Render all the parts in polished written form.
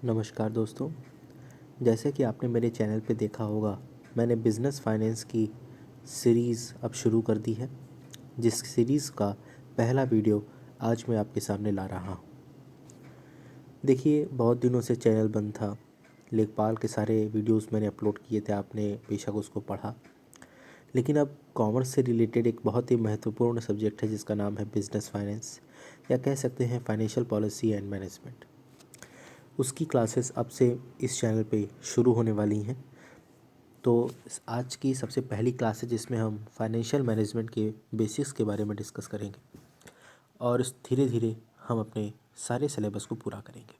नमस्कार दोस्तों। जैसे कि आपने मेरे चैनल पे देखा होगा, मैंने बिज़नेस फाइनेंस की सीरीज़ अब शुरू कर दी है, जिस सीरीज़ का पहला वीडियो आज मैं आपके सामने ला रहा हूँ। देखिए, बहुत दिनों से चैनल बंद था। लेखपाल के सारे वीडियोस मैंने अपलोड किए थे, आपने बेशक उसको पढ़ा। लेकिन अब कॉमर्स से रिलेटेड एक बहुत ही महत्वपूर्ण सब्जेक्ट है जिसका नाम है बिज़नेस फाइनेंस, या कह सकते हैं फाइनेंशियल पॉलिसी एंड मैनेजमेंट। उसकी क्लासेस अब से इस चैनल पे शुरू होने वाली हैं। तो आज की सबसे पहली क्लास है जिसमें हम फाइनेंशियल मैनेजमेंट के बेसिक्स के बारे में डिस्कस करेंगे और धीरे धीरे हम अपने सारे सिलेबस को पूरा करेंगे।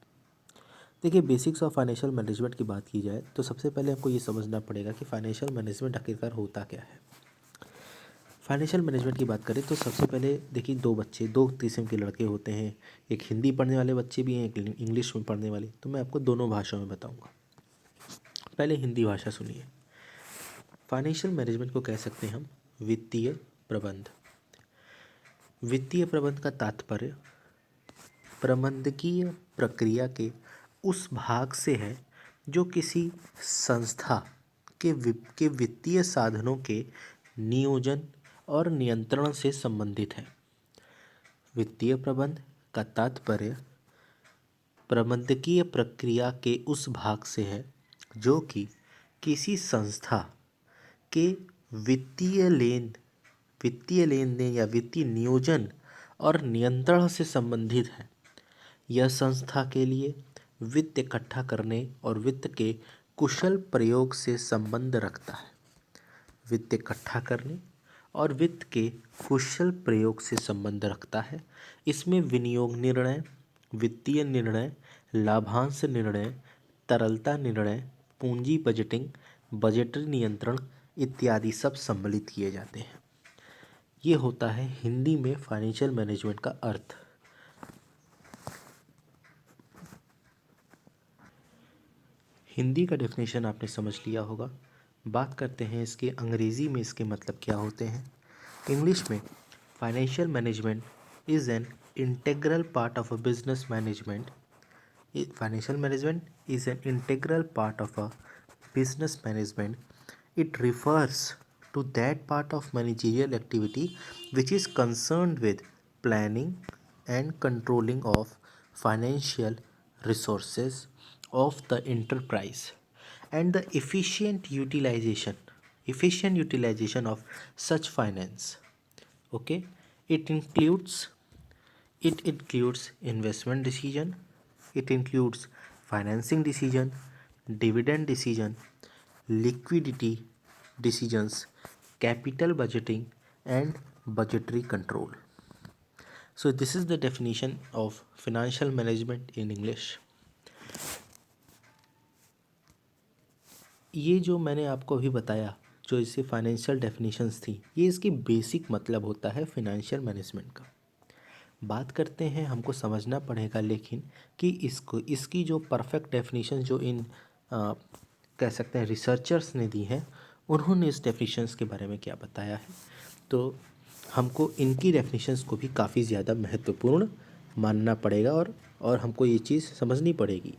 देखिए, बेसिक्स ऑफ फाइनेंशियल मैनेजमेंट की बात की जाए तो सबसे पहले हमको ये समझना पड़ेगा कि फाइनेंशियल मैनेजमेंट आखिरकार होता क्या है। फाइनेंशियल मैनेजमेंट की बात करें तो सबसे पहले देखिए, दो किस्म के लड़के होते हैं। एक हिंदी पढ़ने वाले बच्चे भी हैं, एक इंग्लिश में पढ़ने वाले। तो मैं आपको दोनों भाषाओं में बताऊँगा। पहले हिंदी भाषा सुनिए। फाइनेंशियल मैनेजमेंट को कह सकते हैं हम वित्तीय प्रबंध। वित्तीय प्रबंध का तात्पर्य प्रबंधकीय प्रक्रिया के उस भाग से है जो किसी संस्था के वित्तीय साधनों के नियोजन और नियंत्रण से संबंधित है। वित्तीय प्रबंध का तात्पर्य प्रबंधकीय प्रक्रिया के उस भाग से है जो कि किसी संस्था के वित्तीय लेन देन या वित्तीय नियोजन और नियंत्रण से संबंधित है। यह संस्था के लिए वित्त इकट्ठा करने और वित्त के कुशल प्रयोग से संबंध रखता है। वित्त इकट्ठा करने और वित्त के कुशल प्रयोग से संबंध रखता है। इसमें विनियोग निर्णय, वित्तीय निर्णय, लाभांश निर्णय, तरलता निर्णय, पूंजी बजटिंग, बजटरी नियंत्रण इत्यादि सब सम्मिलित किए जाते हैं। ये होता है हिंदी में फाइनेंशियल मैनेजमेंट का अर्थ। हिंदी का डेफिनेशन आपने समझ लिया होगा। बात करते हैं इसके अंग्रेज़ी में इसके मतलब क्या होते हैं। इंग्लिश में financial management is an integral part of a business management. Financial management is an integral part of a business management. It refers to that part of managerial activity which is concerned with planning and controlling of financial resources of the enterprise and the efficient utilization of such finance. Okay, it includes it includes investment decision, it includes financing decision, dividend decision, liquidity decisions, capital budgeting, and budgetary control. So this is the definition of financial management in English. ये जो मैंने आपको अभी बताया, जो इससे financial definitions थी, ये इसकी बेसिक मतलब होता है फाइनेंशियल मैनेजमेंट का। बात करते हैं, हमको समझना पड़ेगा लेकिन कि इसकी जो परफेक्ट डेफिनेशन जो कह सकते हैं रिसर्चर्स ने दी है, उन्होंने इस डेफिनेशंस के बारे में क्या बताया है। तो हमको इनकी डेफिनेशंस को भी काफ़ी ज़्यादा महत्वपूर्ण मानना पड़ेगा और हमको ये चीज़ समझनी पड़ेगी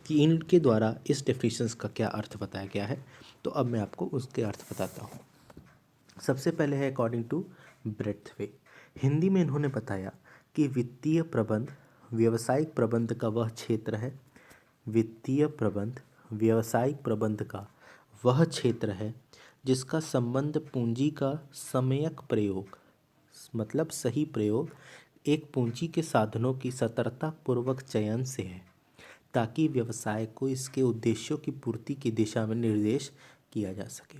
कि इनके द्वारा इस डेफिनेशंस का क्या अर्थ बताया गया है। तो अब मैं आपको उसके अर्थ बताता हूँ। सबसे पहले है अकॉर्डिंग टू ब्रेथवे। हिंदी में इन्होंने बताया कि वित्तीय प्रबंध व्यावसायिक प्रबंध का वह क्षेत्र है। वित्तीय प्रबंध व्यावसायिक प्रबंध का वह क्षेत्र है जिसका संबंध पूंजी का सम्यक प्रयोग, मतलब सही प्रयोग, एक पूंजी के साधनों की सतर्कतापूर्वक चयन से है ताकि व्यवसाय को इसके उद्देश्यों की पूर्ति की दिशा में निर्देश किया जा सके।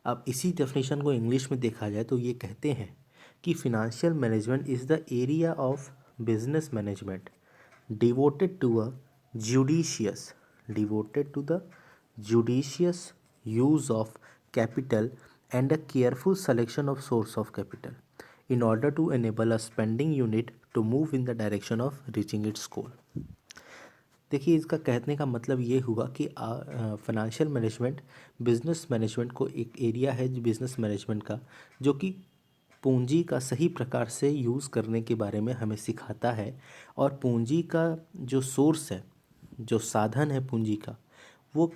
अब इसी डेफिनेशन को इंग्लिश में देखा जाए तो ये कहते हैं कि financial management is the area of business management devoted to the judicious use of capital and a careful selection of source of capital in order to enable a spending unit to move in the direction of reaching its goal. देखिए, इसका कहने का मतलब ये हुआ कि financial management business management को एक एरिया है बिजनेस मैनेजमेंट का, जो कि पूंजी का सही प्रकार से यूज़ करने के बारे में हमें सिखाता है और पूंजी का जो सोर्स है, जो साधन है पूंजी का वो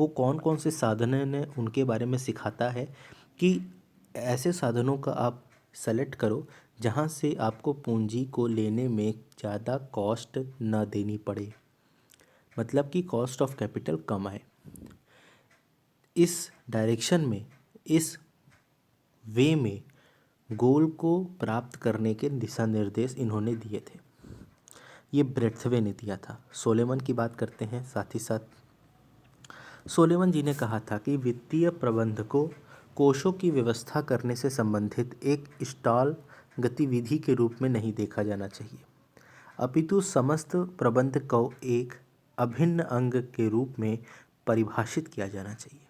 कौन कौन से साधन हैं उनके बारे में सिखाता है कि ऐसे साधनों का आप सेलेक्ट करो जहाँ से आपको पूंजी को लेने में ज़्यादा कॉस्ट न देनी पड़े, मतलब कि कॉस्ट ऑफ कैपिटल कम आए। इस डायरेक्शन में, इस वे में गोल को प्राप्त करने के दिशा निर्देश इन्होंने दिए थे। ये ब्रेथवे ने दिया था। सोलेमन की बात करते हैं साथ ही साथ। सोलेमन जी ने कहा था कि वित्तीय प्रबंध को कोषों की व्यवस्था करने से संबंधित एक स्टॉल गतिविधि के रूप में नहीं देखा जाना चाहिए, अपितु समस्त प्रबंध को एक अभिन्न अंग के रूप में परिभाषित किया जाना चाहिए।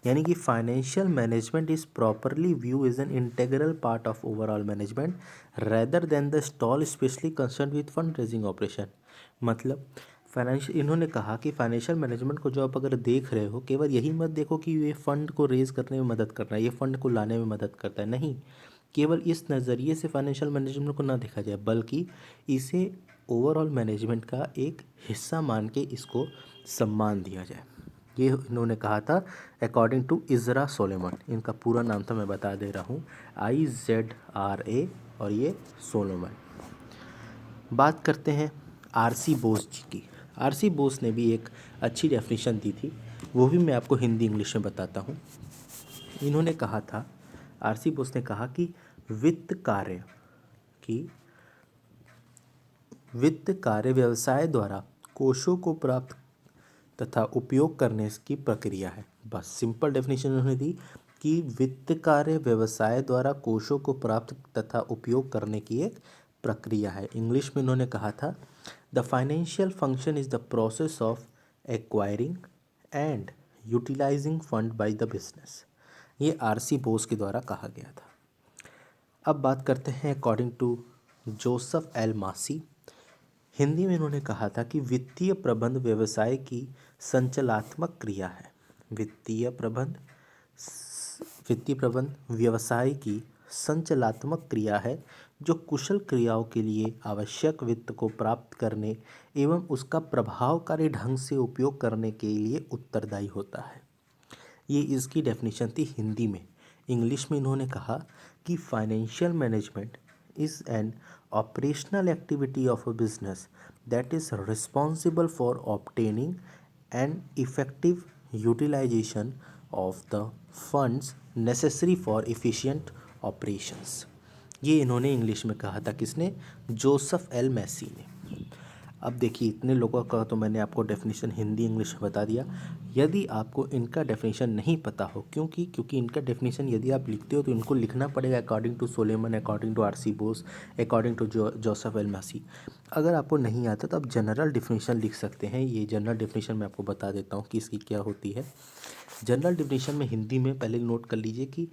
यानी कि financial management is properly view is an integral part of overall management rather than the stall specially concern with fund raising operation. मतलब फाइनेंशियल, इन्होंने कहा कि फाइनेंशियल मैनेजमेंट को जो आप अगर देख रहे हो, केवल यही मत देखो कि ये फंड को रेज करने में मदद कर रहा है, ये फंड को लाने में मदद करता है, नहीं, केवल इस नज़रिए से फाइनेंशियल मैनेजमेंट को ना देखा जाए, बल्कि इसे ओवरऑल मैनेजमेंट का एक हिस्सा मान के इसको सम्मान दिया जाए। ये इन्होंने कहा था अकॉर्डिंग टू इज़रा सोलेमन। इनका पूरा नाम था, मैं बता दे रहा हूँ, IZRA, और ये सोलोमन। बात करते हैं RC बोस जी की। RC बोस ने भी एक अच्छी डेफिनेशन दी थी, वो भी मैं आपको हिंदी इंग्लिश में बताता हूँ। इन्होंने कहा था, RC बोस ने कहा कि वित्त कार्य व्यवसाय द्वारा कोषों को प्राप्त तथा उपयोग करने की प्रक्रिया है। बस सिंपल डेफिनेशन उन्होंने दी कि वित्त कार्य व्यवसाय द्वारा कोषों को प्राप्त तथा उपयोग करने की एक प्रक्रिया है। इंग्लिश में उन्होंने कहा था the financial function is the process of acquiring and utilising fund by the business. ये RC बोस के द्वारा कहा गया था। अब बात करते हैं अकॉर्डिंग टू जोसेफ एल मासी। हिंदी में इन्होंने कहा था कि वित्तीय प्रबंध व्यवसाय की संचालनात्मक क्रिया है। वित्तीय प्रबंध व्यवसाय की संचालनात्मक क्रिया है जो कुशल क्रियाओं के लिए आवश्यक वित्त को प्राप्त करने एवं उसका प्रभावकारी ढंग से उपयोग करने के लिए उत्तरदायी होता है। ये इसकी डेफिनेशन थी हिंदी में। इंग्लिश में इन्होंने कहा कि financial management is an operational activity of a business that is responsible for obtaining and effective utilization of the funds necessary for efficient operations। ये इन्होंने इंग्लिश में कहा था, किसने? जोसेफ एल मैसी ने। अब देखिए, इतने लोगों का तो मैंने आपको डेफिनेशन हिंदी इंग्लिश में बता दिया। यदि आपको इनका डेफिनेशन नहीं पता हो, क्योंकि इनका डेफिनेशन यदि आप लिखते हो तो इनको लिखना पड़ेगा according to Solomon, according to RC Bose, according to Joseph L Massey. अगर आपको नहीं आता तो आप जनरल डेफिनेशन लिख सकते हैं। ये जनरल डेफिनेशन मैं आपको बता देता हूँ कि इसकी क्या होती है। जनरल डेफिनेशन में हिंदी में पहले नोट कर लीजिए कि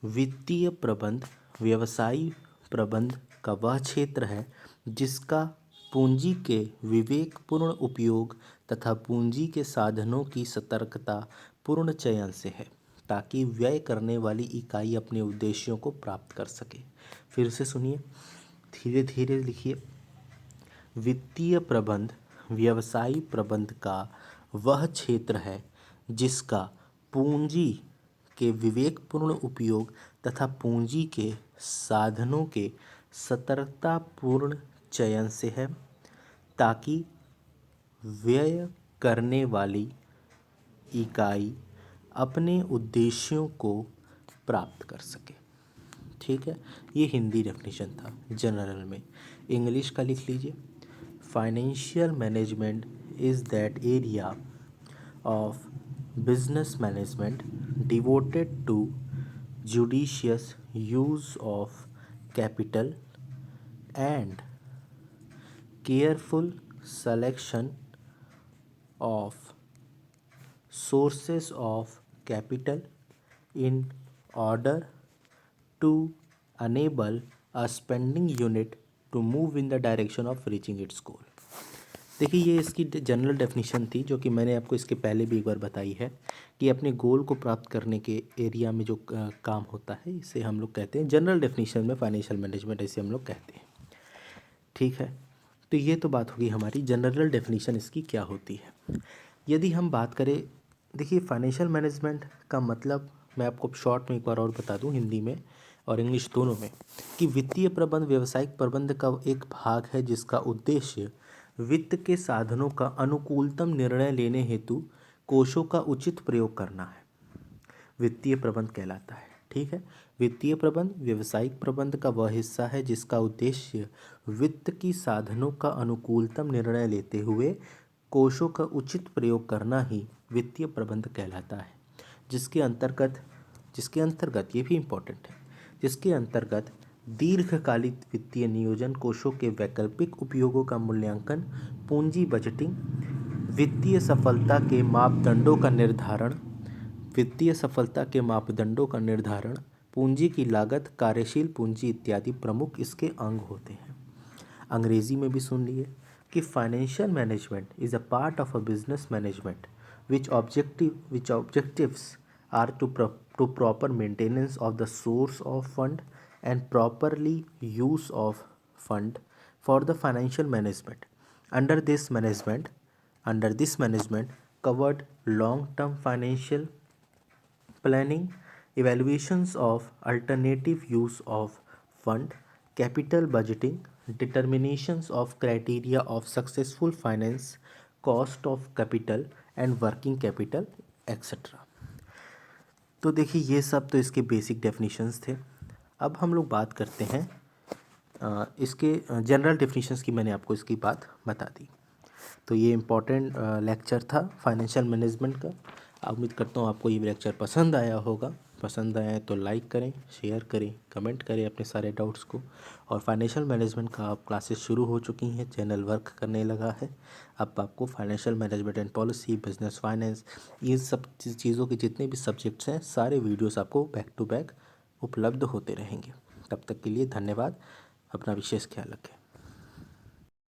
वित्तीय प्रबंध व्यवसायी प्रबंध का वह क्षेत्र है जिसका पूंजी के विवेकपूर्ण उपयोग तथा पूंजी के साधनों की सतर्कता पूर्ण चयन से है, ताकि व्यय करने वाली इकाई अपने उद्देश्यों को प्राप्त कर सके। फिर से सुनिए, धीरे धीरे लिखिए। वित्तीय प्रबंध व्यवसायी प्रबंध का वह क्षेत्र है जिसका पूंजी के विवेकपूर्ण उपयोग तथा पूंजी के साधनों के सतर्कतापूर्ण चयन से है, ताकि व्यय करने वाली इकाई अपने उद्देश्यों को प्राप्त कर सके। ठीक है, ये हिंदी डेफिनेशन था जनरल में। इंग्लिश का लिख लीजिए। Financial management is that area of business management devoted to judicious use of capital and careful selection of sources of capital in order to enable a spending unit to move in the direction of reaching its goal। देखिए, ये इसकी general definition थी जो कि मैंने आपको इसके पहले भी एक बार बताई है कि अपने गोल को प्राप्त करने के एरिया में जो काम होता है इसे हम लोग कहते हैं जनरल डेफिनेशन में फाइनेंशियल मैनेजमेंट, ऐसे हम लोग कहते हैं। ठीक है, तो ये तो बात होगी हमारी जनरल डेफिनेशन इसकी क्या होती है। यदि हम बात करें, देखिए फाइनेंशियल मैनेजमेंट का मतलब मैं आपको शॉर्ट में एक बार और बता दूं, हिंदी में और इंग्लिश दोनों में, कि वित्तीय प्रबंध व्यावसायिक प्रबंध का एक भाग है जिसका उद्देश्य वित्त के साधनों का अनुकूलतम निर्णय लेने हेतु कोषों का उचित प्रयोग करना है, वित्तीय प्रबंध कहलाता है। ठीक है, वित्तीय प्रबंध व्यावसायिक प्रबंध का वह हिस्सा है जिसका उद्देश्य वित्त की साधनों का अनुकूलतम निर्णय लेते हुए कोषों का उचित प्रयोग करना ही वित्तीय प्रबंध कहलाता है, जिसके अंतर्गत ये भी इम्पोर्टेंट है, जिसके अंतर्गत दीर्घकालिक वित्तीय नियोजन, कोषों के वैकल्पिक उपयोगों का मूल्यांकन, पूंजी बजटिंग, वित्तीय सफलता के मापदंडों का निर्धारण, पूंजी की लागत, कार्यशील पूंजी इत्यादि प्रमुख इसके अंग होते हैं। अंग्रेजी में भी सुन लिए कि financial management is a part of a business management which objectives are to proper maintenance of the source of fund and properly use of fund for the financial management. Under this management covered long-term financial planning, evaluations of alternative use of fund, capital budgeting, determinations of criteria of successful finance, cost of capital and working capital etc. तो देखिए ये सब तो इसके basic definitions थे। अब हम लोग बात करते हैं इसके जनरल डेफिनेशंस की। मैंने आपको इसकी बात बता दी। तो ये इम्पोर्टेंट लेक्चर था फाइनेंशियल मैनेजमेंट का। उम्मीद करता हूँ आपको ये लेक्चर पसंद आया होगा। पसंद आया तो लाइक करें, शेयर करें, कमेंट करें अपने सारे डाउट्स को। और फाइनेंशियल मैनेजमेंट का अब क्लासेस शुरू हो चुकी हैं, चैनल वर्क करने लगा है। अब आपको financial management and policy, business finance, ये सब चीज़ों के जितने भी सब्जेक्ट्स हैं सारे वीडियोस आपको बैक टू बैक उपलब्ध होते रहेंगे। तब तक के लिए धन्यवाद। अपना विशेष ख्याल रखें।